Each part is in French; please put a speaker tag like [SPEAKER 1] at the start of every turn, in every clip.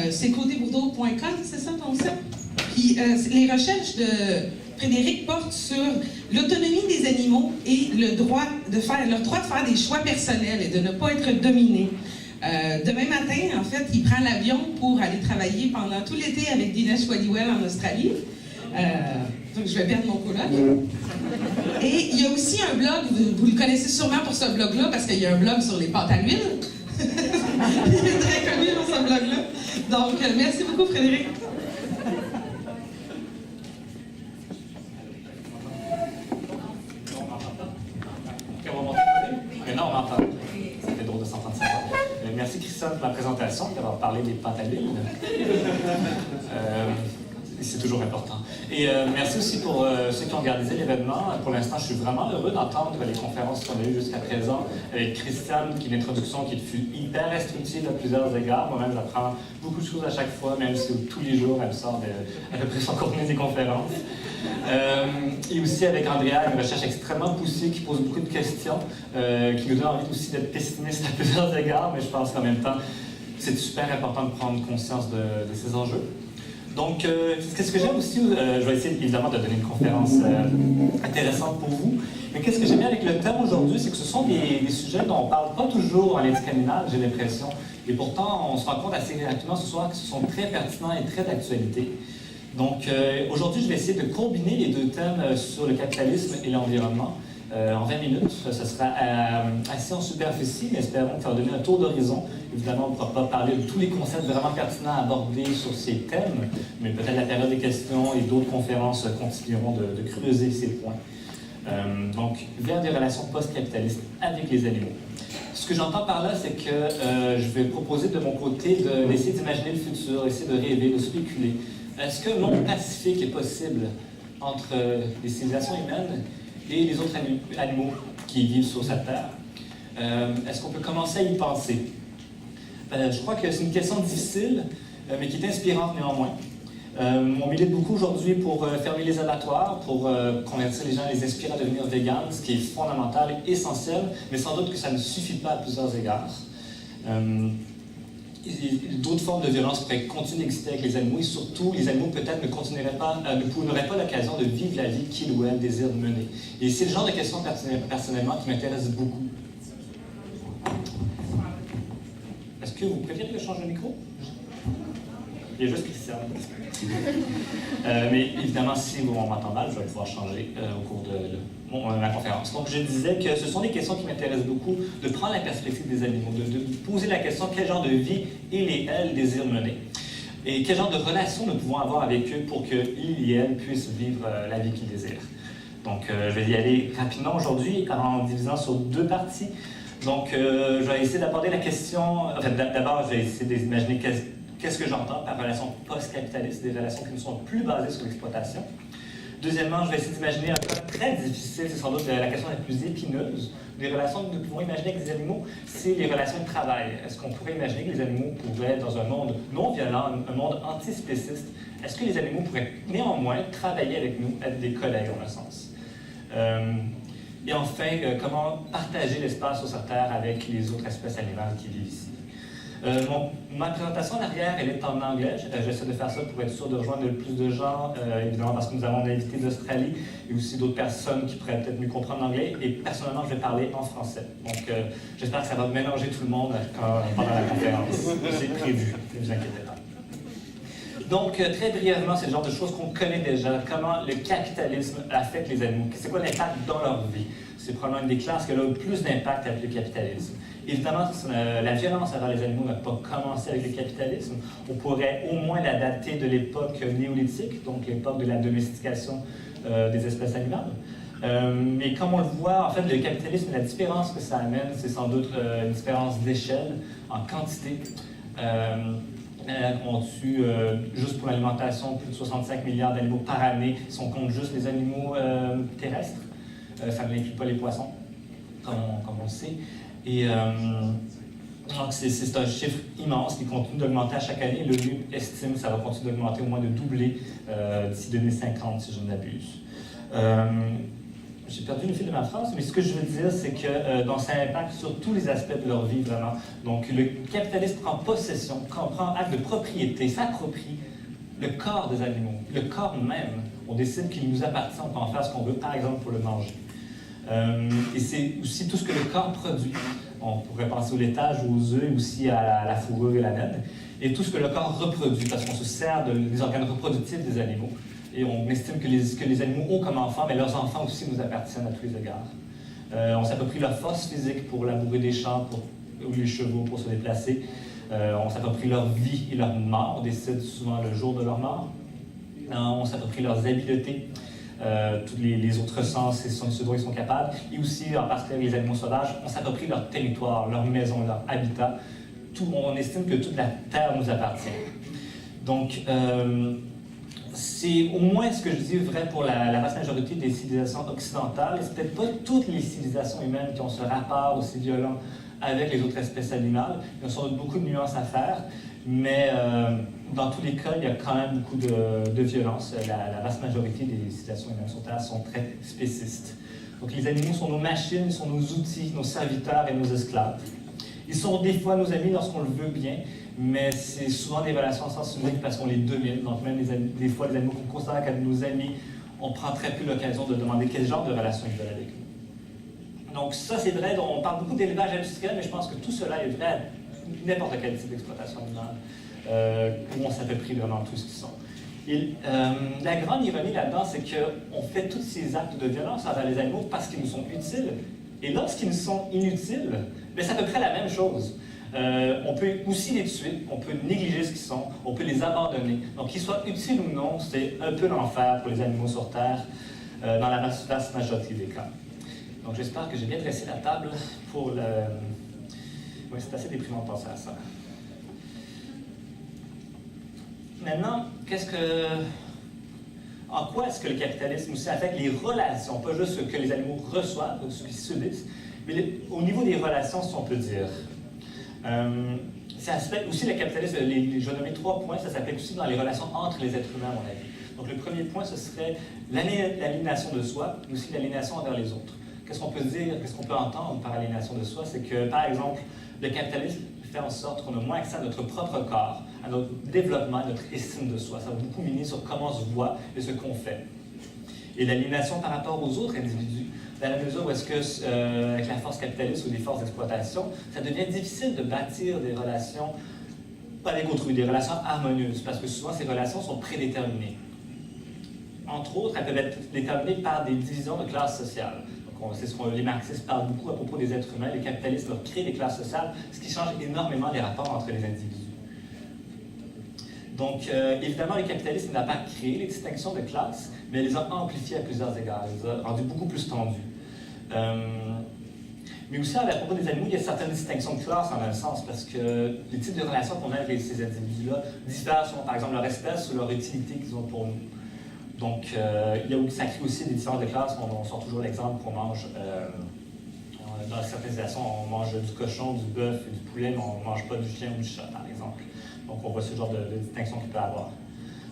[SPEAKER 1] C'est côtébourdeau.com, c'est ça ton site? Puis les recherches de Frédéric portent sur l'autonomie des animaux et leur droit de faire des choix personnels et de ne pas être dominés. Demain matin, en fait, il prend l'avion pour aller travailler pendant tout l'été avec Dinesh Wadiwell en Australie. Donc, je vais perdre mon coloc. Et il y a aussi un blog, vous le connaissez sûrement pour ce blog-là, parce qu'il y a un blog sur les pâtes à l'huile. Il est très connu pour ce blog-là. Donc, merci beaucoup, Frédéric.
[SPEAKER 2] Maintenant, on m'entend. Ça fait drôle de s'entendre ça. Merci, Christiane, pour la présentation, d'avoir parlé des pâtes à l'huile. C'est toujours important. Et merci aussi pour ceux qui ont organisé l'événement. Pour l'instant, je suis vraiment heureux d'entendre les conférences qu'on a eues jusqu'à présent avec Christiane, qui est une introduction qui fut hyper instructive à plusieurs égards. Moi-même, j'apprends beaucoup de choses à chaque fois, même si tous les jours, elle sort à peu près son contenu des conférences. Et aussi avec Andrea, une recherche extrêmement poussée qui pose beaucoup de questions, qui nous donne envie aussi d'être pessimiste à plusieurs égards, mais je pense qu'en même temps, c'est super important de prendre conscience de ces enjeux. Donc, qu'est-ce que j'aime aussi, je vais essayer évidemment de donner une conférence intéressante pour vous, mais qu'est-ce que j'aime bien avec le thème aujourd'hui, c'est que ce sont des sujets dont on ne parle pas toujours en éthique animale, j'ai l'impression, et pourtant on se rend compte assez rapidement ce soir que ce sont très pertinents et très d'actualité. Donc, aujourd'hui, je vais essayer de combiner les deux thèmes sur le capitalisme et l'environnement. En 20 minutes, ça sera assez en superficie, mais espérons que ça va donner un tour d'horizon. Évidemment, on ne pourra pas parler de tous les concepts vraiment pertinents à aborder sur ces thèmes, mais peut-être la période des questions et d'autres conférences continueront de creuser ces points. Donc, vers des relations post-capitalistes avec les animaux. Ce que j'entends par là, c'est que je vais proposer de mon côté d'essayer d'imaginer le futur, essayer de rêver, de spéculer. Est-ce qu'un monde pacifique est possible entre les civilisations humaines et les autres animaux qui vivent sur cette terre? Est-ce qu'on peut commencer à y penser? Je crois que c'est une question difficile, mais qui est inspirante néanmoins. On milite beaucoup aujourd'hui pour fermer les abattoirs, pour convertir les gens, les inspirer à devenir véganes, ce qui est fondamental et essentiel, mais sans doute que ça ne suffit pas à plusieurs égards. D'autres formes de violence pourraient continuer d'exister avec les animaux, et surtout, les animaux peut-être n'auraient pas l'occasion de vivre la vie qu'ils ou elles désirent mener. Et c'est le genre de question personnellement qui m'intéresse beaucoup. Est-ce que vous préférez que je change de micro? Il y a juste Christiane. Mais évidemment, si on m'entend mal, je vais pouvoir changer au cours de ma conférence. Donc, je disais que ce sont des questions qui m'intéressent beaucoup, de prendre la perspective des animaux, de poser la question quel genre de vie ils et elles désirent mener, et quel genre de relation nous pouvons avoir avec eux pour qu'ils et elles puissent vivre la vie qu'ils désirent. Donc, je vais y aller rapidement aujourd'hui en divisant sur deux parties. Donc, je vais essayer d'aborder la question... Enfin, d'abord, je vais essayer d'imaginer qu'est-ce que j'entends par relation post-capitaliste, des relations qui ne sont plus basées sur l'exploitation. Deuxièmement, je vais essayer d'imaginer un cas très difficile, c'est sans doute la question la plus épineuse. Des relations que nous pouvons imaginer avec les animaux, c'est les relations de travail. Est-ce qu'on pourrait imaginer que les animaux pourraient, dans un monde non violent, un monde antispéciste, est-ce que les animaux pourraient néanmoins travailler avec nous, être des collègues en un sens? Et enfin, comment partager l'espace sur cette terre avec les autres espèces animales qui vivent ici? Ma présentation en arrière, elle est en anglais. J'essaie de faire ça pour être sûr de rejoindre le plus de gens, évidemment parce que nous avons un invité d'Australie et aussi d'autres personnes qui pourraient peut-être mieux comprendre l'anglais. Et personnellement, je vais parler en français. Donc, j'espère que ça va mélanger tout le monde pendant la conférence. C'est prévu, ne vous inquiétez pas. Donc, très brièvement, c'est le genre de choses qu'on connaît déjà. Comment le capitalisme affecte les animaux. C'est quoi l'impact dans leur vie? C'est probablement une des classes qui a le plus d'impact avec le capitalisme. Évidemment, la violence envers les animaux n'a pas commencé avec le capitalisme. On pourrait au moins la dater de l'époque néolithique, donc l'époque de la domestication des espèces animales. Mais comme on le voit, en fait, le capitalisme, la différence que ça amène, c'est sans doute une différence d'échelle, en quantité. On tue, juste pour l'alimentation, plus de 65 milliards d'animaux par année, si on compte juste les animaux terrestres. Ça n'inclut pas les poissons, comme on le sait. Et donc c'est un chiffre immense qui continue d'augmenter à chaque année. L'ONU estime que ça va continuer d'augmenter, au moins de doubler d'ici 2050, si je ne m'abuse. j'ai perdu le fil de ma phrase, mais ce que je veux dire, c'est que donc, ça impacte sur tous les aspects de leur vie, vraiment. Donc, le capitalisme prend possession, prend acte de propriété, s'approprie le corps des animaux, le corps même. On décide qu'il nous appartient, on peut en faire ce qu'on veut, par exemple pour le manger. Et c'est aussi tout ce que le corps produit. On pourrait penser au laitage, aux œufs, aussi à la fourrure et la laine. Et tout ce que le corps reproduit, parce qu'on se sert des organes reproductifs des animaux. Et on estime que les animaux ont comme enfants, mais leurs enfants aussi nous appartiennent à tous les égards. On s'approprie leur force physique pour labourer des champs, ou les chevaux pour se déplacer. On s'approprie leur vie et leur mort. On décide souvent le jour de leur mort. On s'approprie leurs habiletés, tous les autres sens et ce dont ils sont capables. Et aussi, en particulier les animaux sauvages, on s'approprie leur territoire, leur maison, leur habitat. On estime que toute la terre nous appartient. Donc, c'est au moins ce que je dis vrai pour la vaste majorité des civilisations occidentales. C'est peut-être pas toutes les civilisations humaines qui ont ce rapport aussi violent avec les autres espèces animales. Il y a sans doute beaucoup de nuances à faire, mais dans tous les cas, il y a quand même beaucoup de violence. La vaste majorité des civilisations humaines sur Terre sont très spécistes. Donc les animaux sont nos machines, sont nos outils, nos serviteurs et nos esclaves. Ils sont des fois nos amis lorsqu'on le veut bien, mais c'est souvent des relations sans uniques parce qu'on les domine. Donc même des fois, les animaux qu'on considère comme nos amis, on prend très peu l'occasion de demander quel genre de relation ils veulent avec nous. Donc ça, c'est vrai, on parle beaucoup d'élevage industriel, mais je pense que tout cela est vrai à n'importe quel type d'exploitation animale, où on s'approprie vraiment tout ce qu'ils sont. Et la grande ironie là-dedans, c'est qu'on fait tous ces actes de violence envers les animaux parce qu'ils nous sont utiles. Et lorsqu'ils nous sont inutiles, bien, c'est à peu près la même chose. On peut aussi les tuer, on peut négliger ce qu'ils sont, on peut les abandonner. Donc, qu'ils soient utiles ou non, c'est un peu l'enfer pour les animaux sur Terre, dans la vaste majorité des cas. Donc, j'espère que j'ai bien dressé la table pour le... Oui, c'est assez déprimant de penser à ça. Maintenant, en quoi est-ce que le capitalisme aussi affecte les relations, pas juste ce que les animaux reçoivent ou ce qu'ils subissent, mais au niveau des relations, si on peut dire. Ça s'appelle aussi le capitalisme, je vais nommer 3 points, ça s'applique aussi dans les relations entre les êtres humains, à mon avis. Donc le premier point, ce serait l'aliénation de soi, mais aussi l'aliénation envers les autres. Qu'est-ce qu'on peut dire, qu'est-ce qu'on peut entendre par aliénation de soi? C'est que, par exemple, le capitalisme fait en sorte qu'on a moins accès à notre propre corps, à notre développement, à notre estime de soi. Ça va beaucoup miner sur comment on se voit et ce qu'on fait. Et l'aliénation par rapport aux autres individus, dans la mesure où est-ce que, avec la force capitaliste ou des forces d'exploitation, ça devient difficile de bâtir des relations avec autrui, des relations harmonieuses, parce que souvent ces relations sont prédéterminées. Entre autres, elles peuvent être déterminées par des divisions de classe sociale. C'est ce que les marxistes parlent beaucoup à propos des êtres humains. Les capitalistes leur créent des classes sociales, ce qui change énormément les rapports entre les individus. Donc, évidemment, le capitalisme n'a pas créé les distinctions de classe, mais les a amplifiées à plusieurs égards, les a rendues beaucoup plus tendues. Mais aussi, à propos des animaux, il y a certaines distinctions de classe en un sens, parce que les types de relations qu'on a avec ces individus-là diffèrent selon, par exemple, leur espèce ou leur utilité qu'ils ont pour nous. Donc, ça crée aussi des différences de classe. On sort toujours l'exemple qu'on mange, dans certaines situations, on mange du cochon, du bœuf et du poulet, mais on ne mange pas du chien ou du chat, par exemple. Donc, on voit ce genre de distinction qu'il peut y avoir.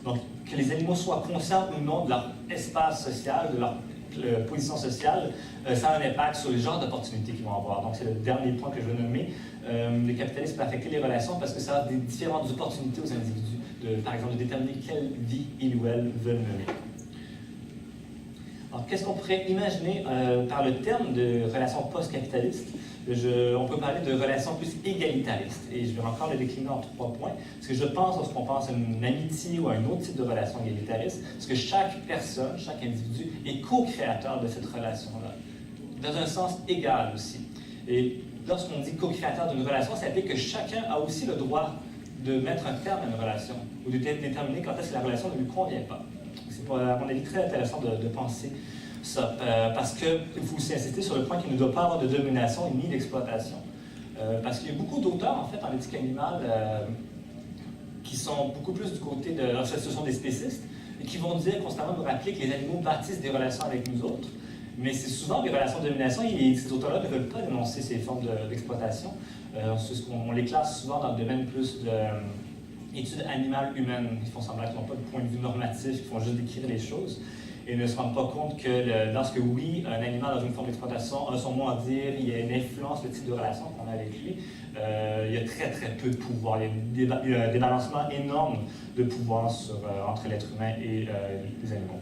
[SPEAKER 2] Donc, que les animaux soient conscients ou non de leur espace social, de leur position sociale, ça a un impact sur les genres d'opportunités qu'ils vont avoir. Donc, c'est le dernier point que je veux nommer. Le capitalisme peut affecter les relations parce que ça a des différentes opportunités aux individus, par exemple, de déterminer quelle vie ils ou elles veulent mener. Alors, qu'est-ce qu'on pourrait imaginer par le terme de relations post-capitalistes? On peut parler de relations plus égalitaristes. Et je vais encore le décliner en 3 points. Parce que je pense, lorsqu'on pense à une amitié ou à un autre type de relation égalitariste, c'est que chaque personne, chaque individu est co-créateur de cette relation-là. Dans un sens égal aussi. Et lorsqu'on dit co-créateur d'une relation, ça implique que chacun a aussi le droit de mettre un terme à une relation ou de déterminer quand est-ce que la relation ne lui convient pas. C'est, à mon avis, très intéressant de penser ça, parce qu'il faut aussi insister sur le point qu'il ne doit pas avoir de domination ni d'exploitation. Parce qu'il y a beaucoup d'auteurs, en fait, en éthique animale, qui sont beaucoup plus du côté de... Ce sont des spécistes, et qui vont dire constamment nous rappeler que les animaux bâtissent des relations avec nous autres, mais c'est souvent des relations de domination, et ces auteurs-là ne veulent pas dénoncer ces formes d'exploitation. On les classe souvent dans le domaine plus d'études animales humaines. Ils font semblant qu'ils n'ont pas de point de vue normatif, ils font juste décrire les choses. et ne se rendent pas compte que lorsque, oui, un animal dans une forme d'exploitation a son mot à dire, il y a une influence, le type de relation qu'on a avec lui, il y a très très peu de pouvoir. Il y a un débalancement énorme de pouvoir entre l'être humain et les animaux.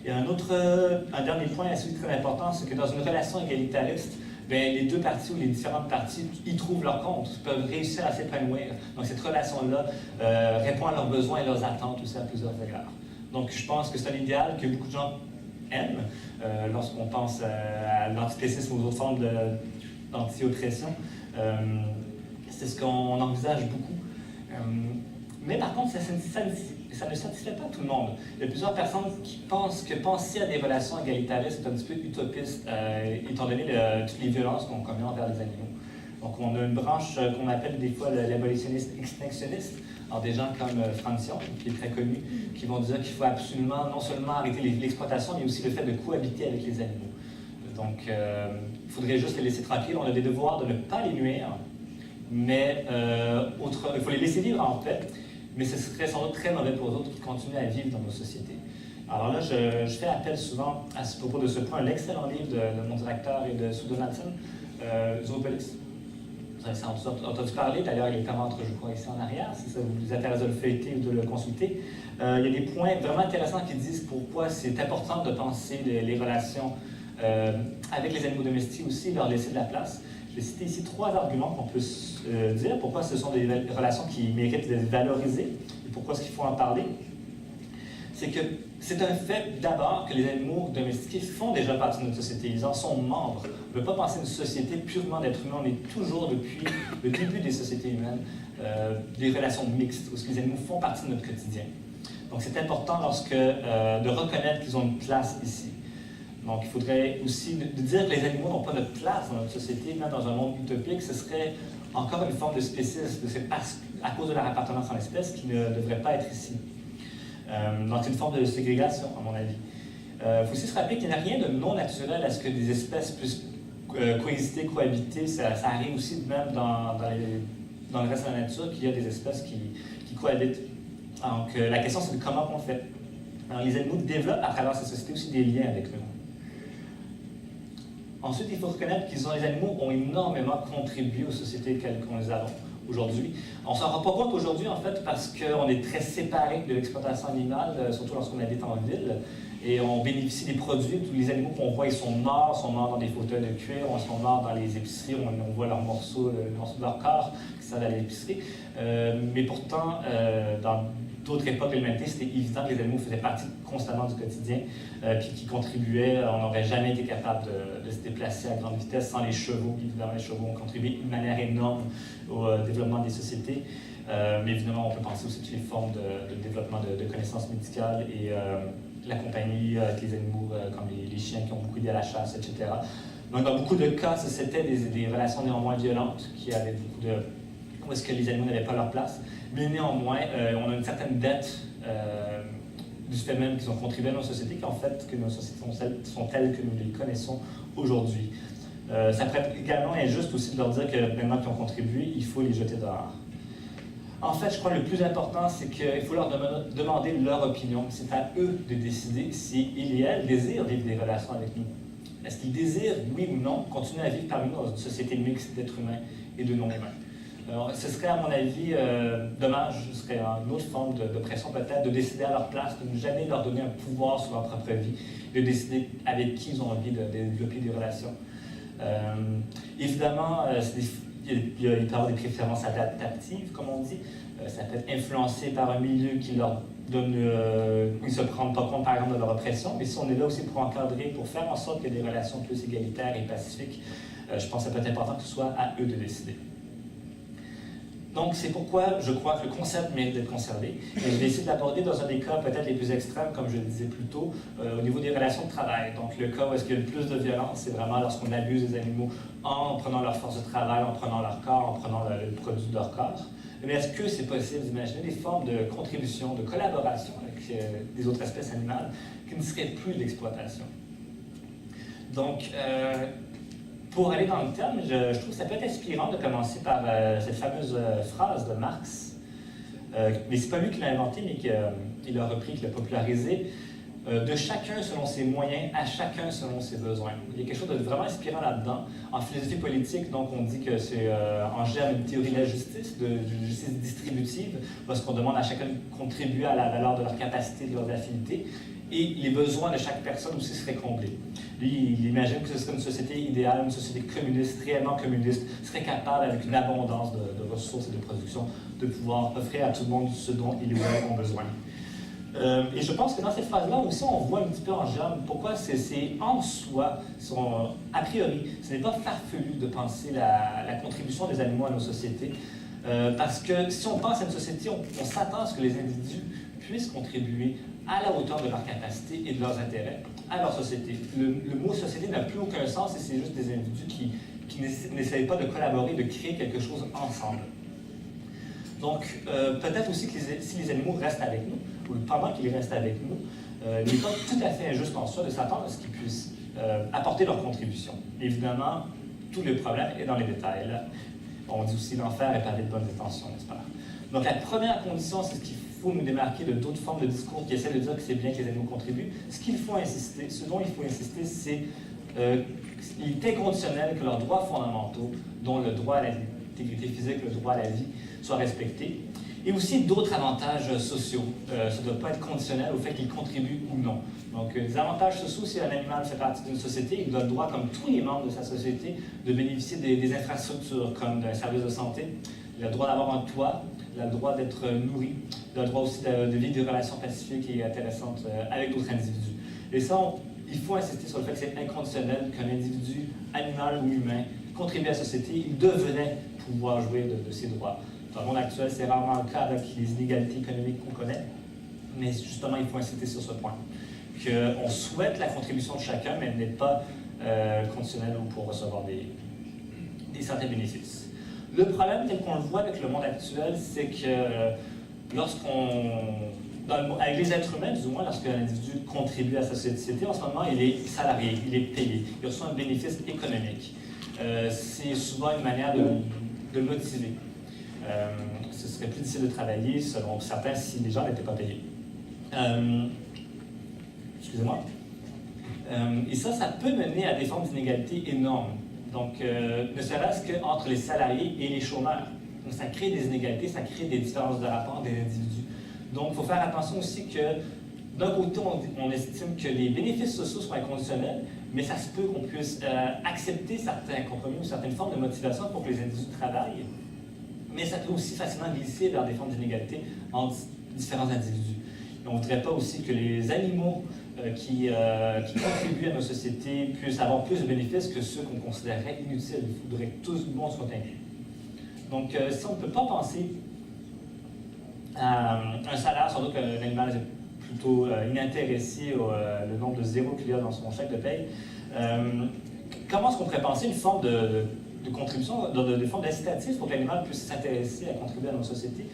[SPEAKER 2] Et un dernier point assez très important, c'est que dans une relation égalitariste, bien, les deux parties ou les différentes parties y trouvent leur compte, peuvent réussir à s'épanouir. Donc cette relation-là répond à leurs besoins et leurs attentes aussi à plusieurs égards. Donc je pense que c'est un idéal que beaucoup de gens aiment lorsqu'on pense à l'antispécisme ou aux autres formes d'anti-oppression. C'est ce qu'on envisage beaucoup. Mais par contre, ça ne satisfait pas tout le monde. Il y a plusieurs personnes qui pensent que penser à des relations égalitaristes est un petit peu utopiste, étant donné toutes les violences qu'on commet envers les animaux. Donc, on a une branche qu'on appelle des fois l'abolitionniste extinctionniste. Alors, des gens comme Francion, qui est très connu, qui vont dire qu'il faut absolument non seulement arrêter l'exploitation, mais aussi le fait de cohabiter avec les animaux. Donc, il faudrait juste les laisser tranquilles. On a des devoirs de ne pas les nuire, mais il faut les laisser vivre en fait. Mais ce serait sans doute très mauvais pour eux autres qui continuent à vivre dans nos sociétés. Alors là, je fais appel souvent à ce propos de ce point, l'excellent livre de mon directeur et de Sue Donaldson, Zoopolis. Vous avez entendu parler, d'ailleurs, il est comment entre, je crois, ici en arrière, si ça vous intéresse de le feuilleter ou de le consulter. Il y a des points vraiment intéressants qui disent pourquoi c'est important de penser les relations avec les animaux domestiques aussi, leur laisser de la place. Je vais citer ici 3 arguments qu'on peut dire pourquoi ce sont des relations qui méritent d'être valorisées et pourquoi est-ce qu'il faut en parler. C'est que c'est un fait d'abord que les animaux domestiqués font déjà partie de notre société, ils en sont membres. On ne peut pas penser à une société purement d'êtres humains, on est toujours depuis le début des sociétés humaines des relations mixtes, où les animaux font partie de notre quotidien. Donc c'est important de reconnaître qu'ils ont une place ici. Donc, il faudrait aussi dire que les animaux n'ont pas de place dans notre société, même dans un monde utopique, ce serait encore une forme de spécisme, c'est à cause de leur appartenance en l'espèce qui ne devrait pas être ici. Donc, c'est une forme de ségrégation, à mon avis. Il faut aussi se rappeler qu'il n'y a rien de non naturel à ce que des espèces puissent coexister, cohabiter. Ça arrive aussi même dans le reste de la nature qu'il y a des espèces qui cohabitent. Donc, la question, c'est de comment on fait. Alors, les animaux développent à travers ces sociétés aussi des liens avec nous. Ensuite, il faut reconnaître que les animaux ont énormément contribué aux sociétés telles qu'on les a aujourd'hui. On ne s'en rend pas compte aujourd'hui, en fait, parce qu'on est très séparés de l'exploitation animale, surtout lorsqu'on habite en ville, et on bénéficie des produits. Tous les animaux qu'on voit, ils sont morts dans des fauteuils de cuir, ils sont morts dans les épiceries, on voit leurs morceaux de leur corps qui servent à l'épicerie. Mais pourtant, dans d'autres époques de l'humanité, c'était évident que les animaux faisaient partie constamment du quotidien, puis qui contribuaient. On n'aurait jamais été capable de se déplacer à grande vitesse sans les chevaux. Évidemment, les chevaux ont contribué d'une manière énorme au développement des sociétés. Mais évidemment, on peut penser aussi à toutes les formes de développement de connaissances médicales et la compagnie avec les animaux, comme les chiens qui ont beaucoup aidé à la chasse, etc. Donc, dans beaucoup de cas, c'était des relations néanmoins violentes qui avaient beaucoup de... où est-ce que les animaux n'avaient pas leur place. Mais néanmoins, on a une certaine dette du fait même qu'ils ont contribué à nos sociétés, qu'en fait, que nos sociétés sont telles que nous les connaissons aujourd'hui. Ça pourrait être également injuste aussi de leur dire que maintenant qu'ils ont contribué, il faut les jeter dehors. En fait, je crois que le plus important, c'est qu'il faut leur demander leur opinion. C'est à eux de décider s'ils et elles désirent vivre des relations avec nous. Est-ce qu'ils désirent, oui ou non, continuer à vivre parmi nous dans une société mixte d'êtres humains et de non-humains? Alors, ce serait, à mon avis, dommage, ce serait une autre forme de pression peut-être, de décider à leur place, de ne jamais leur donner un pouvoir sur leur propre vie, de décider avec qui ils ont envie de développer des relations. Évidemment, il peut y avoir des préférences adaptatives, comme on dit. Ça peut être influencé par un milieu qui leur donne, ils ne se prennent pas compte, par exemple, de leur oppression, mais si on est là aussi pour encadrer, pour faire en sorte qu'il y ait des relations plus égalitaires et pacifiques, je pense que ça peut être important que ce soit à eux de décider. Donc, c'est pourquoi je crois que le concept mérite d'être conservé. Et je vais essayer de l'aborder dans un des cas peut-être les plus extrêmes, comme je le disais plus tôt, au niveau des relations de travail. Donc, le cas où est-ce qu'il y a le plus de violence, c'est vraiment lorsqu'on abuse des animaux en prenant leur force de travail, en prenant leur corps, en prenant le produit de leur corps. Mais est-ce que c'est possible d'imaginer des formes de contribution, de collaboration avec des autres espèces animales qui ne seraient plus d'exploitation? Donc, pour aller dans le terme, je trouve que ça peut être inspirant de commencer par cette fameuse phrase de Marx. Mais ce n'est pas lui qui l'a inventé, mais qu'il a repris, qui l'a popularisé. de chacun selon ses moyens, à chacun selon ses besoins. Il y a quelque chose de vraiment inspirant là-dedans. En philosophie politique, donc, on dit que c'est en germe une théorie de la justice, de justice distributive, parce qu'on demande à chacun de contribuer à la valeur de leur capacité, de leurs affinités, et les besoins de chaque personne aussi seraient comblés. Lui, il imagine que ce serait une société idéale, une société communiste, réellement communiste, serait capable, avec une abondance de ressources et de production, de pouvoir offrir à tout le monde ce dont ils ou elles ont besoin. Et je pense que dans cette phase-là aussi, on voit un petit peu en germe pourquoi c'est en soi, a priori, ce n'est pas farfelu de penser la contribution des animaux à nos sociétés, parce que si on pense à une société, on s'attend à ce que les individus puissent contribuer à la hauteur de leurs capacités et de leurs intérêts à leur société. Le mot société n'a plus aucun sens et c'est juste des individus qui n'essayent pas de collaborer, de créer quelque chose ensemble. Donc, peut-être aussi que si les animaux restent avec nous, ou pendant qu'ils restent avec nous, il n'est pas tout à fait injuste en soi de s'attendre à ce qu'ils puissent apporter leur contribution. Évidemment, tout le problème est dans les détails. Là. On dit aussi l'enfer est pavé de bonnes intentions, n'est-ce pas? Donc, la première condition, c'est ce qu'il faut nous démarquer de d'autres formes de discours qui essaient de dire que c'est bien que les animaux contribuent. Ce dont il faut insister, c'est il est inconditionnel que leurs droits fondamentaux, dont le droit à l'intégrité physique, le droit à la vie, soient respectés. Et aussi d'autres avantages sociaux. Ça ne doit pas être conditionnel au fait qu'ils contribuent ou non. Donc, les avantages sociaux, si un animal fait partie d'une société, il doit le droit, comme tous les membres de sa société, de bénéficier des infrastructures, comme d'un service de santé. Il a le droit d'avoir un toit, il a le droit d'être nourri, il a le droit aussi de vivre des relations pacifiques et intéressantes avec d'autres individus. Et ça, il faut insister sur le fait que c'est inconditionnel qu'un individu, animal ou humain, contribue à la société, il devrait pouvoir jouir de ses droits. Dans le monde actuel, c'est rarement le cas avec les inégalités économiques qu'on connaît, mais justement, il faut insister sur ce point. Qu'on souhaite la contribution de chacun, mais elle n'est pas conditionnelle pour recevoir des certains bénéfices. Le problème, tel qu'on le voit avec le monde actuel, c'est que avec les êtres humains, du moins, lorsqu'un individu contribue à sa société, en ce moment, il est salarié, il est payé, il reçoit un bénéfice économique. C'est souvent une manière de le motiver. Ce serait plus difficile de travailler, selon certains, si les gens n'étaient pas payés. Excusez-moi. Et ça peut mener à des formes d'inégalité énormes. Donc, ne serait-ce qu'entre les salariés et les chômeurs. Donc, ça crée des inégalités, ça crée des différences de rapport des individus. Donc, il faut faire attention aussi que, d'un côté, on estime que les bénéfices sociaux sont inconditionnels, mais ça se peut qu'on puisse accepter certains compromis ou certaines formes de motivation pour que les individus travaillent. Mais ça peut aussi facilement glisser vers des formes d'inégalité entre différents individus. Et on ne voudrait pas aussi que les animaux qui contribuent à nos sociétés puissent avoir plus de bénéfices que ceux qu'on considérerait inutiles. Il faudrait que tout le monde soit inclus. Donc, si on ne peut pas penser à un salaire, sans doute qu'un animal est plutôt inintéressé au nombre de zéros qu'il y a dans son chèque de paye, comment est-ce qu'on pourrait penser une forme de contribution, de forme d'incitatif pour que l'animal puisse s'intéresser à contribuer à nos sociétés,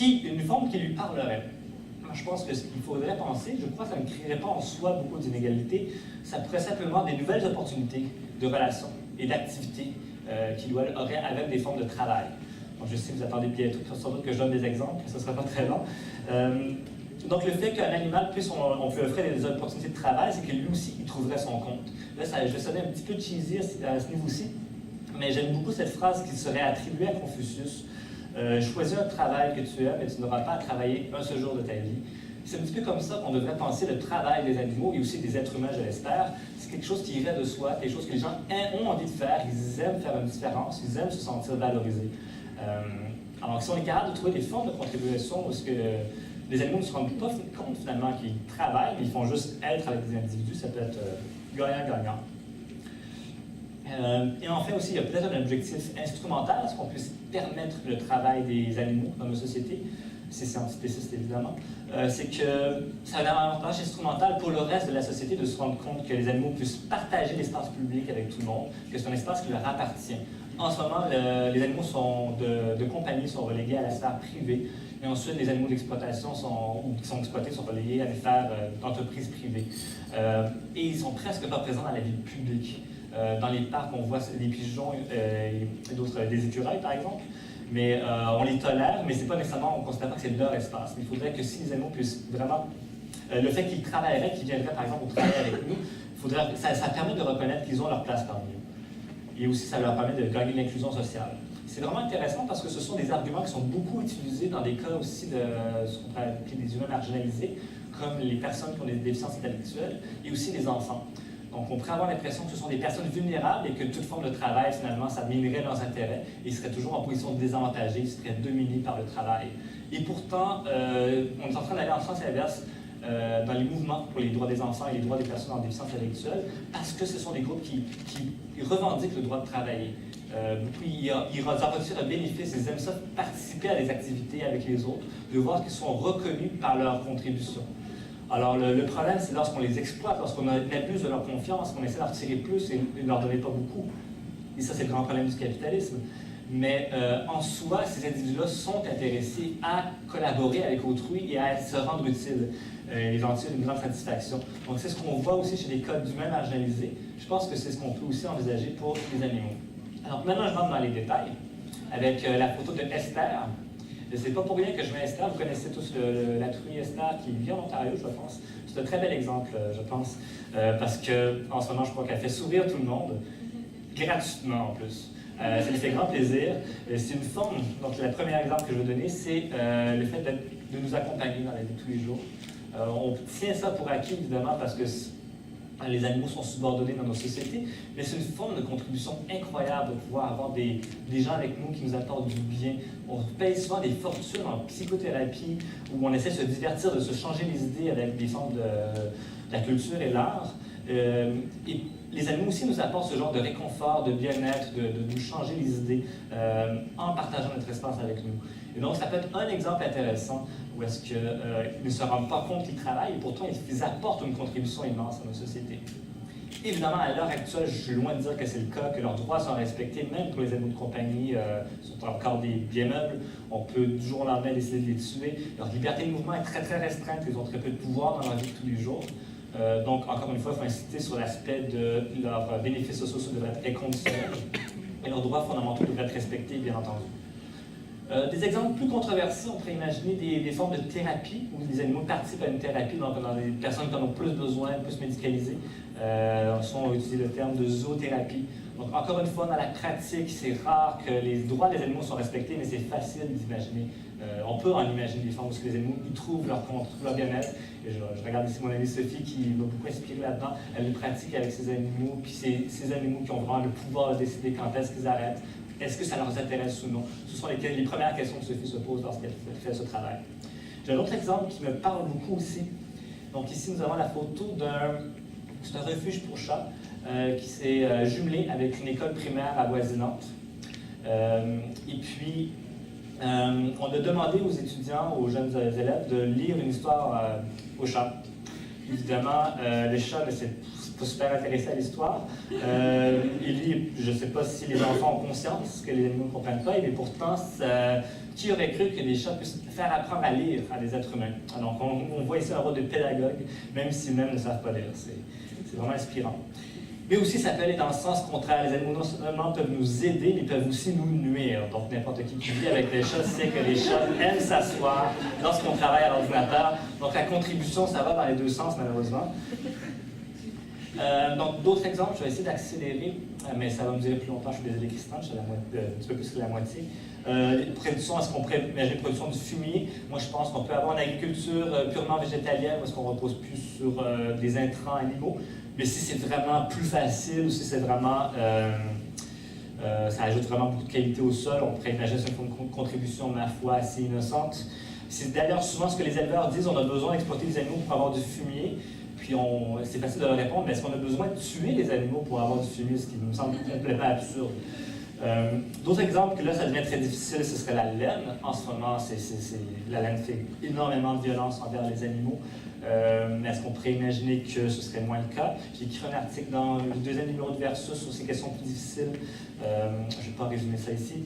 [SPEAKER 2] une forme qui lui parlerait? Je pense que ce qu'il faudrait penser, je crois que ça ne créerait pas en soi beaucoup d'inégalités, ça pourrait simplement des nouvelles opportunités de relations et d'activités qu'il aurait avec des formes de travail. Donc, je sais que vous attendez peut-être sans doute que je donne des exemples, ce ne sera pas très long. Donc, le fait qu'un animal on peut offrir des opportunités de travail, c'est que lui aussi, il trouverait son compte. Là, je vais sonner un petit peu cheesy à ce niveau-ci, mais j'aime beaucoup cette phrase qui serait attribuée à Confucius. Choisis un travail que tu aimes et tu n'auras pas à travailler un seul jour de ta vie. C'est un petit peu comme ça qu'on devrait penser le travail des animaux et aussi des êtres humains, je l'espère. C'est quelque chose qui irait de soi, quelque chose que les gens ont envie de faire, ils aiment faire une différence, ils aiment se sentir valorisés. Alors, si on est capable de trouver des formes de contribution où ce que les animaux ne se rendent pas compte finalement qu'ils travaillent, mais ils font juste être avec des individus, ça peut être gagnant-gagnant. Et enfin aussi, il y a peut-être un objectif instrumental, à ce qu'on puisse permettre le travail des animaux dans nos sociétés. C'est antispéciste évidemment. C'est que ça a un avantage instrumental pour le reste de la société de se rendre compte que les animaux puissent partager l'espace public avec tout le monde, que c'est un espace qui leur appartient. En ce moment, les animaux de compagnie sont relégués à la sphère privée, et ensuite les animaux d'exploitation qui sont exploités sont relégués à des sphères d'entreprises privées. Et ils sont presque pas présents dans la vie publique. Dans les parcs, on voit des pigeons et d'autres, des écureuils par exemple, mais on les tolère, mais c'est pas nécessairement, on ne considère pas que c'est leur espace. Il faudrait que si les animaux puissent vraiment le fait qu'ils travailleraient, qu'ils viendraient par exemple au travail avec nous, ça permet de reconnaître qu'ils ont leur place parmi nous. Et aussi, ça leur permet de gagner l'inclusion sociale. C'est vraiment intéressant parce que ce sont des arguments qui sont beaucoup utilisés dans des cas aussi de ce qu'on pourrait appeler des humains marginalisés, comme les personnes qui ont des déficiences intellectuelles et aussi les enfants. Donc, on pourrait avoir l'impression que ce sont des personnes vulnérables et que toute forme de travail, finalement, ça minerait leurs intérêts et ils seraient toujours en position désavantagée, ils seraient dominés par le travail. Et pourtant, on est en train d'aller en sens inverse dans les mouvements pour les droits des enfants et les droits des personnes en déficience intellectuelle, parce que ce sont des groupes qui revendiquent le droit de travailler. Puis ils en retirent un bénéfice, ils aiment ça participer à des activités avec les autres, de voir qu'ils sont reconnus par leur contribution. Alors le problème, c'est lorsqu'on les exploite, lorsqu'on abuse de leur confiance, qu'on essaie d'en retirer plus et ne leur donner pas beaucoup. Et ça, c'est le grand problème du capitalisme. Mais en soi, ces individus-là sont intéressés à collaborer avec autrui et à se rendre utiles. Ils en tirent une grande satisfaction. Donc c'est ce qu'on voit aussi chez les codes d'humains marginalisés. Je pense que c'est ce qu'on peut aussi envisager pour les animaux. Alors maintenant, je rentre dans les détails avec la photo de Esther. C'est pas pour rien que je mets Esther. Vous connaissez tous la truie Esther qui vit en Ontario, je pense. C'est un très bel exemple, je pense, parce qu'en ce moment, je crois qu'elle fait sourire tout le monde, gratuitement en plus. Ça lui fait grand plaisir. C'est une forme, donc le premier exemple que je veux donner, c'est le fait de nous accompagner dans la vie de tous les jours. On tient ça pour acquis, évidemment, parce que les animaux sont subordonnés dans nos sociétés, mais c'est une forme de contribution incroyable de pouvoir avoir des gens avec nous qui nous apportent du bien. On paye souvent des fortunes en psychothérapie, où on essaie de se divertir, de se changer les idées avec des formes de la culture et l'art. Et les animaux aussi nous apportent ce genre de réconfort, de bien-être, de nous changer les idées en partageant notre espace avec nous. Et donc, ça peut être un exemple intéressant où est-ce qu'ils ne se rendent pas compte qu'ils travaillent et pourtant ils apportent une contribution immense à nos sociétés. Évidemment, à l'heure actuelle, je suis loin de dire que c'est le cas, que leurs droits sont respectés, même pour les animaux de compagnie, sont encore des biens meubles. On peut du jour au lendemain décider de les tuer. Leur liberté de mouvement est très très restreinte, ils ont très peu de pouvoir dans leur vie de tous les jours. Donc, encore une fois, il faut insister sur l'aspect de leurs bénéfices sociaux devraient être inconditionnels et leurs droits fondamentaux devraient être respectés, bien entendu. Des exemples plus controversés, on pourrait imaginer des formes de thérapie où les animaux participent à une thérapie, donc dans des personnes qui en ont plus besoin, plus médicalisées. Soit on va utiliser le terme de zoothérapie. Donc, encore une fois, dans la pratique, c'est rare que les droits des animaux soient respectés, mais c'est facile d'imaginer. On peut en imaginer des formes où les animaux y trouvent leur bien-être. Et je regarde ici mon amie Sophie qui m'a beaucoup inspiré là-dedans. Elle le pratique avec ses animaux, puis ces animaux qui ont vraiment le pouvoir de décider quand est-ce qu'ils arrêtent. Est-ce que ça leur intéresse ou non? Ce sont les premières questions que Sophie se pose lorsqu'elle fait ce travail. J'ai un autre exemple qui me parle beaucoup aussi. Donc ici, nous avons la photo c'est un refuge pour chats qui s'est jumelé avec une école primaire avoisinante. Et puis, on a demandé aux étudiants, aux jeunes élèves, de lire une histoire aux chats. Évidemment, les chats ne s'est pas super intéressé à l'histoire. Je ne sais pas si les enfants ont conscience que les animaux ne comprennent pas, mais pourtant, qui aurait cru que les chats puissent faire apprendre à lire à des êtres humains? Donc, on voit ici un rôle de pédagogue, même s'ils eux-mêmes ne savent pas lire. C'est vraiment inspirant. Mais aussi, ça peut aller dans le sens contraire. Les animaux non seulement peuvent nous aider, mais peuvent aussi nous nuire. Donc, n'importe qui vit avec les chats sait que les chats aiment s'asseoir lorsqu'on travaille à l'ordinateur. Donc, la contribution, ça va dans les deux sens, malheureusement. Donc, d'autres exemples, je vais essayer d'accélérer, mais ça va me durer plus longtemps. Je suis désolé, Christian, je suis un petit peu plus que la moitié. Production, est-ce qu'on pourrait imaginer production du fumier? Moi, je pense qu'on peut avoir une agriculture purement végétalienne, où est-ce qu'on repose plus sur des intrants animaux. Mais si c'est vraiment plus facile, ou si c'est vraiment, ça ajoute vraiment beaucoup de qualité au sol, on pourrait imaginer une contribution, ma foi, assez innocente. C'est d'ailleurs souvent ce que les éleveurs disent, on a besoin d'exploiter les animaux pour avoir du fumier. Puis c'est facile de leur répondre, mais est-ce qu'on a besoin de tuer les animaux pour avoir du fumier, ce qui me semble complètement absurde. D'autres exemples que là, ça devient très difficile, ce serait la laine. En ce moment, la laine fait énormément de violence envers les animaux. Est-ce qu'on pourrait imaginer que ce serait moins le cas? J'ai écrit un article dans le deuxième numéro de Versus sur ces questions plus difficiles. Je ne vais pas résumer ça ici.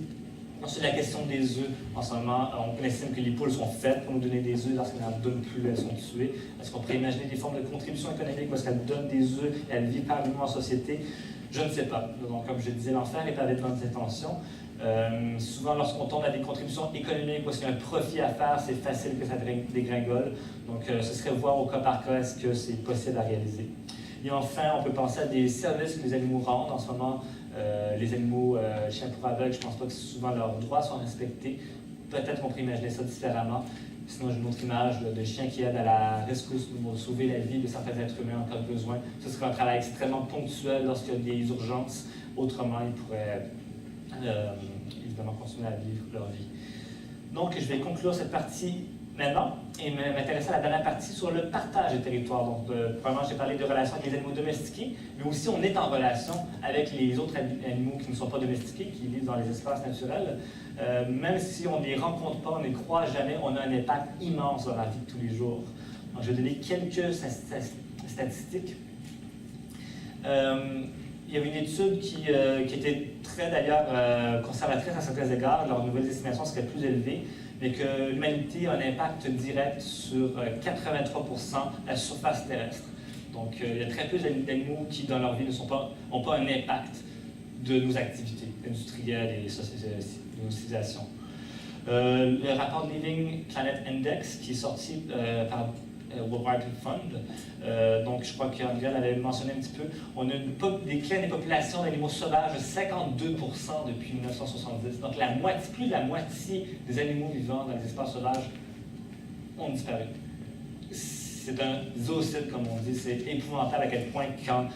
[SPEAKER 2] Ensuite, la question des œufs. En ce moment, on estime que les poules sont faites pour nous donner des œufs. Lorsqu'elles n'en donnent plus, elles sont tuées. Est-ce qu'on pourrait imaginer des formes de contribution économique parce qu'elles donnent des œufs et elles vivent parmi nous en société? Je ne sais pas. Donc, comme je disais, l'enfer est pavé de bonnes intentions. Souvent, lorsqu'on tombe à des contributions économiques ou s'il y a un profit à faire, c'est facile que ça dégringole. Donc, ce serait voir au cas par cas est-ce que c'est possible à réaliser. Et enfin, on peut penser à des services que les animaux rendent. En ce moment, les animaux, chiens pour aveugles, je ne pense pas que souvent leurs droits sont respectés. Peut-être qu'on peut imaginer ça différemment. Sinon, j'ai une autre image de chiens qui aident à la rescousse pour sauver la vie de certains êtres humains en cas de besoin. Ce serait un travail extrêmement ponctuel lorsqu'il y a des urgences. Autrement, ils pourraient évidemment continuer à vivre leur vie. Donc, je vais conclure cette partie maintenant et m'intéresser à la dernière partie sur le partage des territoires. Donc, premièrement, j'ai parlé de relations avec les animaux domestiqués, mais aussi on est en relation avec les autres animaux qui ne sont pas domestiqués, qui vivent dans les espaces naturels. Même si on ne les rencontre pas, on ne les croit jamais, on a un impact immense dans la vie de tous les jours. Donc, je vais donner quelques statistiques. Il y avait une étude qui était très, d'ailleurs, conservatrice à certains égards. Leurs nouvelles estimations seraient plus élevées, mais que l'humanité a un impact direct sur 83% de la surface terrestre. Donc, il y a très peu d'animaux qui, dans leur vie, n'ont pas un impact de nos activités industrielles et de nos civilisations. Le rapport Living Planet Index, qui est sorti par World Wildlife Fund. Donc, je crois qu'Andrea l'avait mentionné un petit peu. On a des déclin des populations d'animaux sauvages de 52% depuis 1970. Donc, plus de la moitié des animaux vivants dans les espaces sauvages ont disparu. C'est un zoocide, comme on dit. C'est épouvantable à quel point, quand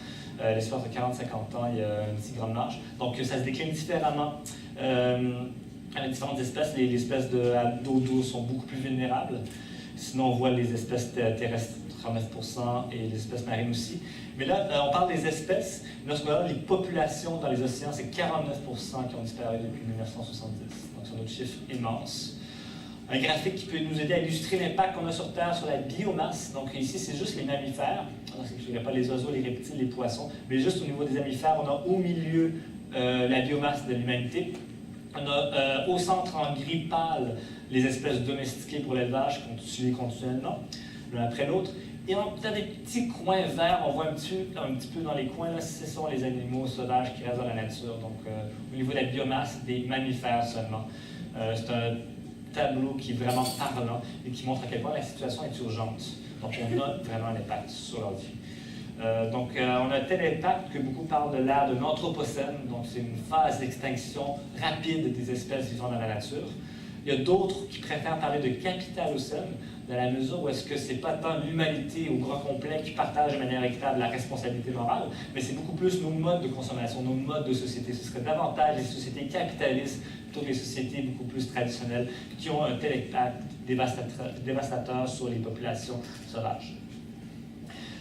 [SPEAKER 2] l'espace de 40-50 ans, il y a une si grande marge. Donc, ça se décline différemment. Avec différentes espèces, les espèces d'eau douce sont beaucoup plus vulnérables. Sinon, on voit les espèces terrestres, 39%, et les espèces marines aussi. Mais là, on parle des espèces. Lorsqu'on regarde les populations dans les océans, c'est 49% qui ont disparu depuis 1970. Donc, c'est un autre chiffre immense. Un graphique qui peut nous aider à illustrer l'impact qu'on a sur Terre sur la biomasse. Donc, ici, c'est juste les mammifères. Je ne dirais pas les oiseaux, les reptiles, les poissons, mais juste au niveau des mammifères, on a au milieu la biomasse de l'humanité. On a au centre en gris pâle les espèces domestiquées pour l'élevage qu'on utilise continuellement, l'un après l'autre. Et dans des petits coins verts, on voit un petit peu dans les coins, là, ce sont les animaux sauvages qui restent dans la nature. Donc, au niveau de la biomasse, des mammifères seulement. C'est un tableau qui est vraiment parlant et qui montre à quel point la situation est urgente. Donc, on a vraiment un impact sur leur vie. On a tel impact que beaucoup parlent de l'ère de l'anthropocène. Donc, c'est une phase d'extinction rapide des espèces vivant dans la nature. Il y a d'autres qui préfèrent parler de capitalocène, dans la mesure où est-ce que c'est pas tant l'humanité au grand complet qui partage de manière équitable la responsabilité morale, mais c'est beaucoup plus nos modes de consommation, nos modes de société. Ce serait davantage les sociétés capitalistes plutôt que les sociétés beaucoup plus traditionnelles qui ont un tel impact dévastateur sur les populations sauvages.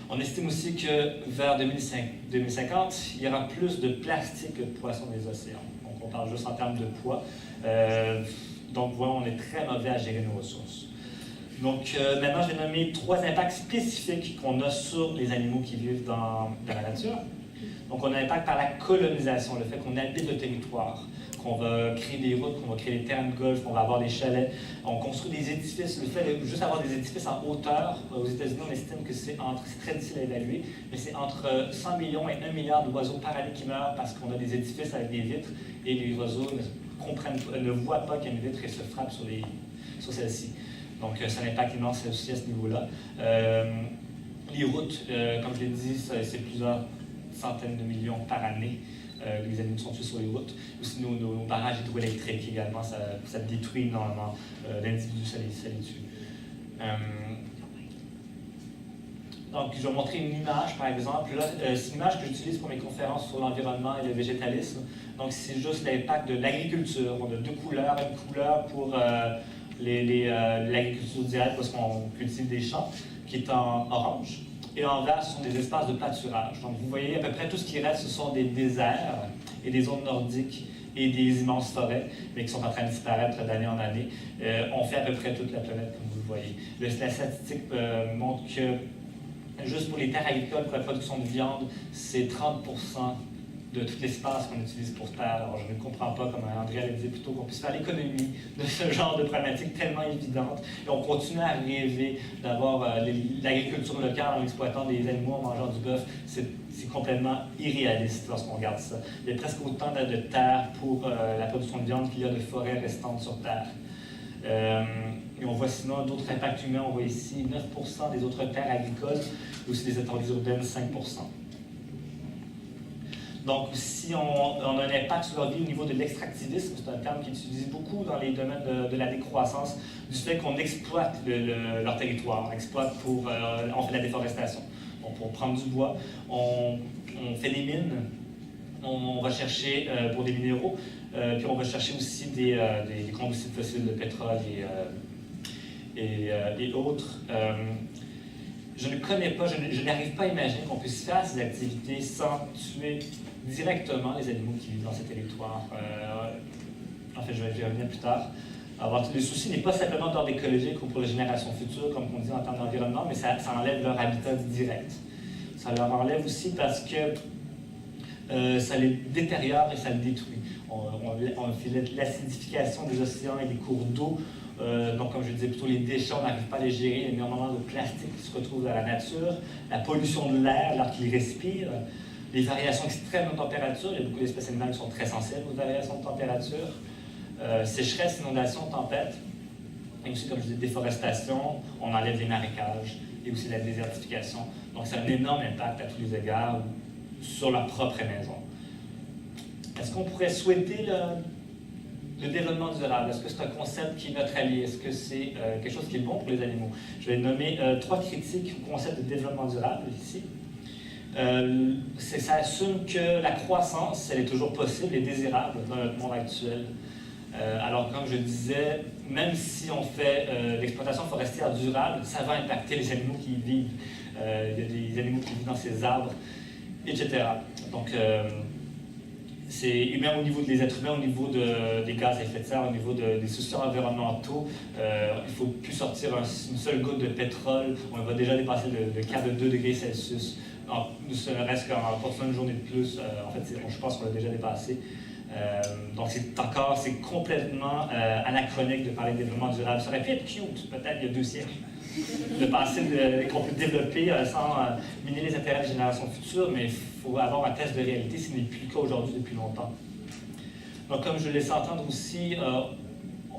[SPEAKER 2] On estime aussi que vers 2050, il y aura plus de plastique que de poissons des océans. Donc, on parle juste en termes de poids. Donc, voilà, on est très mauvais à gérer nos ressources. Donc, maintenant, je vais nommer 3 impacts spécifiques qu'on a sur les animaux qui vivent dans la nature. Donc, on a un impact par la colonisation, le fait qu'on habite le territoire, qu'on va créer des routes, qu'on va créer des terrains de golf, qu'on va avoir des chalets. On construit des édifices. Le fait de juste avoir des édifices en hauteur, aux États-Unis, on estime que c'est très difficile à évaluer, mais c'est entre 100 millions et 1 milliard d'oiseaux par année qui meurent parce qu'on a des édifices avec des vitres et les oiseaux ne voient pas qu'il y a une vitre et se frappent sur celle-ci. Donc, c'est un impact immense aussi à ce niveau-là. Les routes, comme je l'ai dit, c'est plusieurs centaines de millions par année. Les animaux sont tués sur les routes. Aussi, nos barrages hydroélectriques également, ça détruit énormément l'individu, ça les tue. Donc, je vais vous montrer une image, par exemple. Là, c'est une image que j'utilise pour mes conférences sur l'environnement et le végétalisme. Donc, c'est juste l'impact de l'agriculture. On a 2 couleurs. Une couleur pour l'agriculture directe, parce qu'on cultive des champs, qui est en orange. Et en vert, ce sont des espaces de pâturage. Donc, vous voyez, à peu près tout ce qui reste, ce sont des déserts et des zones nordiques et des immenses forêts, mais qui sont en train de disparaître d'année en année. On fait à peu près toute la planète, comme vous le voyez. La statistique montre que juste pour les terres agricoles, pour la production de viande, c'est 30% de tout l'espace qu'on utilise pour terre. Alors, je ne comprends pas, comme André l'a dit plutôt, qu'on puisse faire l'économie de ce genre de problématique tellement évidente. Et on continue à rêver d'avoir l'agriculture locale en exploitant des animaux, en mangeant du bœuf. C'est complètement irréaliste lorsqu'on regarde ça. Il y a presque autant de terre pour la production de viande qu'il y a de forêts restantes sur terre. Et on voit sinon d'autres impacts humains. On voit ici 9% des autres terres agricoles, et aussi des autorités urbaines, 5%. Donc, si on a un impact sur leur vie au niveau de l'extractivisme, c'est un terme qui est utilisé beaucoup dans les domaines de la décroissance, du fait qu'on exploite leur territoire, on exploite on fait la déforestation. Donc, pour prendre du bois, on fait des mines, on va chercher pour des minéraux, puis on va chercher aussi des combustibles fossiles, le pétrole et autres. Je ne connais pas, je n'arrive pas à imaginer qu'on puisse faire ces activités sans tuer directement les animaux qui vivent dans ces territoires. En fait, je vais y revenir plus tard. Alors, le souci n'est pas simplement d'ordre écologique ou pour les générations futures, comme on dit en termes d'environnement, mais ça enlève leur habitat direct. Ça leur enlève aussi parce que ça les détériore et ça les détruit. On fait l'acidification des océans et des cours d'eau. Donc, comme je disais plutôt, les déchets, on n'arrive pas à les gérer, il y a énormément de plastique qui se retrouve dans la nature, la pollution de l'air qu'ils respirent, les variations extrêmes de température, il y a beaucoup d'espèces animales qui sont très sensibles aux variations de température, sécheresse, inondation, tempête, et aussi, comme je disais, déforestation, on enlève les marécages, et aussi la désertification. Donc, c'est un énorme impact à tous les égards sur leur propre maison. Est-ce qu'on pourrait souhaiter le développement durable? Est-ce que c'est un concept qui est notre allié? Est-ce que c'est quelque chose qui est bon pour les animaux? Je vais nommer 3 critiques au concept de développement durable ici. Ça assume que la croissance, elle est toujours possible et désirable dans notre monde actuel. Alors, comme je disais, même si on fait l'exploitation forestière durable, ça va impacter les animaux qui y vivent. Il y a des animaux qui vivent dans ces arbres, etc. Donc, et même au niveau des êtres humains, au niveau des gaz à effet de serre, au niveau des soucis environnementaux, il ne faut plus sortir une seule goutte de pétrole. On va déjà dépasser le quart de 2 degrés Celsius. Ne serait-ce qu'en portant une journée de plus, en fait, je pense qu'on l'a déjà dépassé. Donc, c'est complètement anachronique de parler de développement durable. Ça aurait pu être cute, peut-être, il y a 2 siècles, de penser qu'on peut développer sans miner les intérêts des générations futures, mais il faut avoir un test de réalité, ce n'est plus le cas aujourd'hui depuis longtemps. Donc, comme je laisse entendre aussi,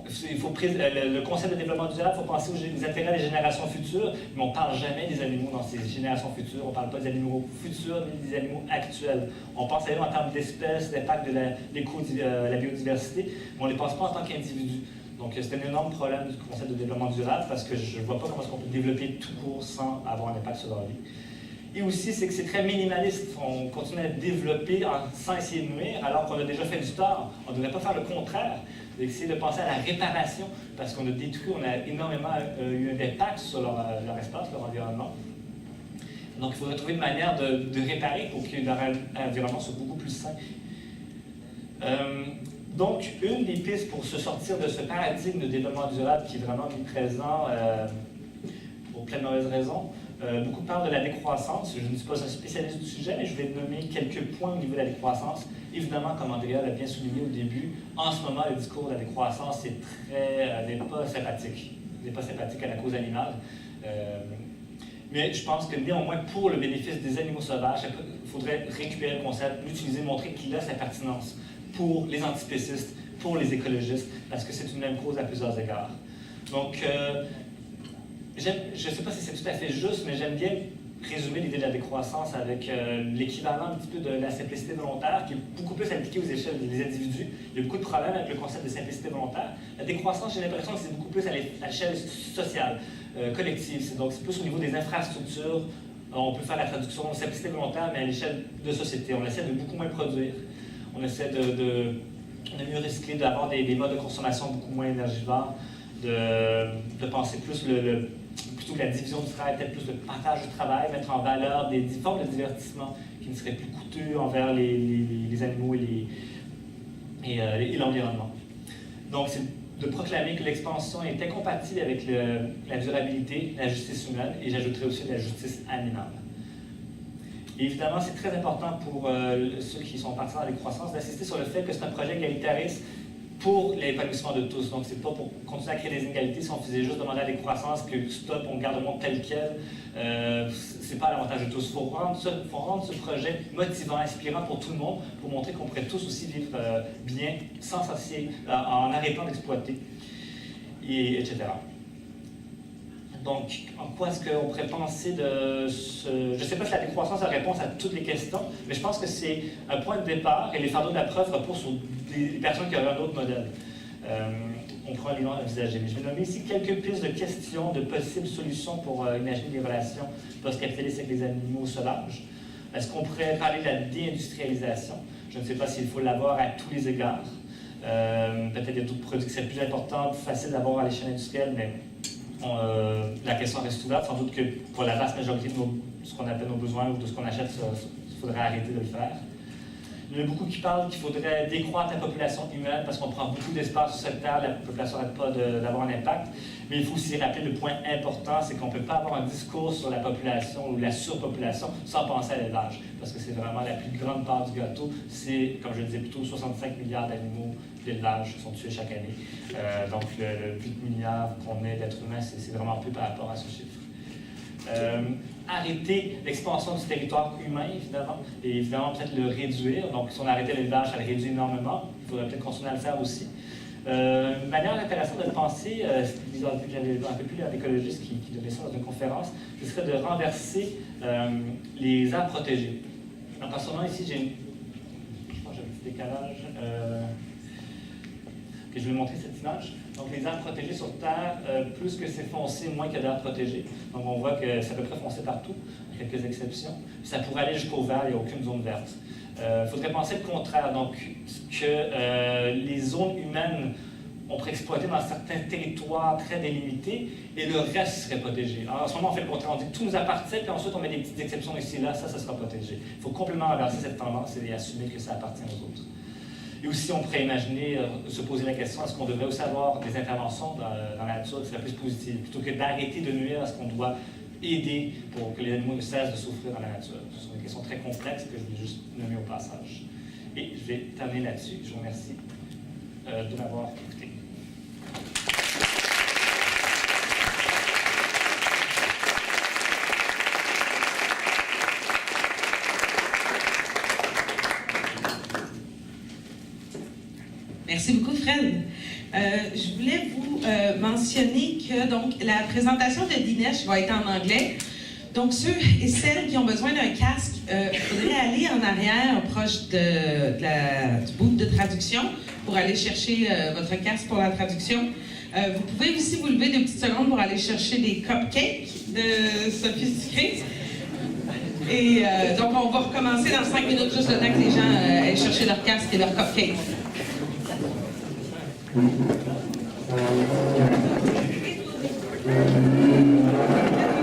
[SPEAKER 2] le concept de développement durable, il faut penser aux intérêts des générations futures, mais on ne parle jamais des animaux dans ces générations futures. On ne parle pas des animaux futurs, ni des animaux actuels. On pense à eux en termes d'espèces, d'impact de la biodiversité, mais on ne les pense pas en tant qu'individus. Donc, c'est un énorme problème du concept de développement durable parce que je ne vois pas comment on peut développer tout court sans avoir un impact sur leur vie. Et aussi, c'est que c'est très minimaliste. On continue à développer sans essayer de nuire, alors qu'on a déjà fait du tort. On ne devrait pas faire le contraire, essayer de penser à la réparation, parce qu'on a détruit, on a énormément eu un impact sur leur espace, leur environnement. Donc, il faudrait trouver une manière de réparer pour que leur environnement soit beaucoup plus sain. Donc, une des pistes pour se sortir de ce paradigme de développement durable qui est vraiment présent pour plein de mauvaises raisons, beaucoup parlent de la décroissance. Je ne suis pas un spécialiste du sujet, mais je vais nommer quelques points au niveau de la décroissance. Évidemment, comme Andrea l'a bien souligné au début, en ce moment, le discours de la décroissance n'est pas sympathique. N'est pas sympathique à la cause animale. Mais je pense que néanmoins, pour le bénéfice des animaux sauvages, il faudrait récupérer le concept, l'utiliser, montrer qu'il a sa pertinence pour les antispécistes, pour les écologistes, parce que c'est une même cause à plusieurs égards. Donc, je ne sais pas si c'est tout à fait juste, mais j'aime bien résumer l'idée de la décroissance avec l'équivalent un petit peu de la simplicité volontaire, qui est beaucoup plus appliquée aux échelles des individus. Il y a beaucoup de problèmes avec le concept de simplicité volontaire. La décroissance, j'ai l'impression que c'est beaucoup plus à l'échelle sociale, collective. Donc, c'est plus au niveau des infrastructures. On peut faire la traduction de simplicité volontaire, mais à l'échelle de société. On essaie de beaucoup moins produire. On essaie de mieux recycler, d'avoir des modes de consommation beaucoup moins énergivores, de penser plus plutôt que la division du travail, peut-être plus le partage du travail, mettre en valeur des formes de divertissement qui ne seraient plus coûteux envers les animaux et l'environnement. Donc, c'est de proclamer que l'expansion est incompatible avec la durabilité, la justice humaine, et j'ajouterai aussi la justice animale. Et évidemment, c'est très important pour ceux qui sont partisans de la décroissance d'insister sur le fait que c'est un projet égalitariste pour l'épanouissement de tous. Donc, c'est pas pour continuer à créer des inégalités. Si on faisait juste demander à la décroissance que stop, on garde le monde tel quel, c'est pas à l'avantage de tous. Il faut rendre ce projet motivant, inspirant pour tout le monde, pour montrer qu'on pourrait tous aussi vivre bien, sans s'associer, en arrêtant d'exploiter, etc. Donc, en quoi est-ce qu'on pourrait penser de ce... Je ne sais pas si la décroissance a réponse à toutes les questions, mais je pense que c'est un point de départ et les fardeaux de la preuve reposent sur des personnes qui auraient un autre modèle. On prend les noms envisagés. Mais je vais nommer ici quelques pistes de questions, de possibles solutions pour imaginer des relations post-capitalistes avec les animaux sauvages. Est-ce qu'on pourrait parler de la déindustrialisation? Je ne sais pas s'il faut l'avoir à tous les égards. Peut-être qu'il y a d'autres produits qui seraient plus importants, plus faciles d'avoir à l'échelle industrielle, mais la question reste ouverte. Sans doute que pour la vaste majorité de ce qu'on appelle nos besoins ou de ce qu'on achète, il faudrait arrêter de le faire. Il y en a beaucoup qui parlent qu'il faudrait décroître la population humaine parce qu'on prend beaucoup d'espace sur cette terre, la population n'arrête pas d'avoir un impact. Mais il faut aussi rappeler le point important, c'est qu'on ne peut pas avoir un discours sur la population ou la surpopulation sans penser à l'élevage. Parce que c'est vraiment la plus grande part du gâteau. C'est, comme je le disais plus tôt, 65 milliards d'animaux d'élevage qui sont tués chaque année. Donc le 8 milliards qu'on ait d'êtres humains, c'est vraiment peu par rapport à ce chiffre. Arrêter l'expansion du territoire humain, évidemment, et évidemment peut-être le réduire. Donc, si on arrêtait l'élevage, ça le réduit énormément. Il faudrait peut-être continuer à le faire aussi. Une manière intéressante de le penser, j'avais un peu plus un écologiste qui donnait ça dans une conférence, ce serait de renverser les aires protégées. Donc, en ce moment, ici, je pense que j'ai un petit décalage. Que je vais montrer cette image. Donc, les aires protégées sur Terre, plus que c'est foncé, moins qu'il y a d'aires protégées. Donc, on voit que c'est à peu près foncé partout, quelques exceptions. Puis ça pourrait aller jusqu'au vert, il n'y a aucune zone verte. Il faudrait penser le contraire, donc que les zones humaines, on pourrait exploiter dans certains territoires très délimités et le reste serait protégé. Alors, en ce moment, on fait le contraire, on dit que tout nous appartient, puis ensuite on met des petites exceptions ici et là, ça sera protégé. Il faut complètement inverser cette tendance et assumer que ça appartient aux autres. Et aussi, on pourrait imaginer, se poser la question, est-ce qu'on devrait aussi avoir des interventions dans la nature qui seraient plus positives, plutôt que d'arrêter de nuire, est-ce qu'on doit aider pour que les animaux ne cessent de souffrir dans la nature? Ce sont des questions très complexes que je vais juste nommer au passage. Et je vais terminer là-dessus. Je vous remercie de m'avoir écouté.
[SPEAKER 1] Merci beaucoup, Fred. Je voulais vous mentionner que donc, la présentation de Dinesh va être en anglais. Donc, ceux et celles qui ont besoin d'un casque, il faudrait aller en arrière, proche du bout de traduction, pour aller chercher votre casque pour la traduction. Vous pouvez aussi vous lever 2 petites secondes pour aller chercher des cupcakes de Sophie Sucré. Et donc, on va recommencer dans 5 minutes, juste le temps que les gens aillent chercher leur casque et leur cupcake. Thank you.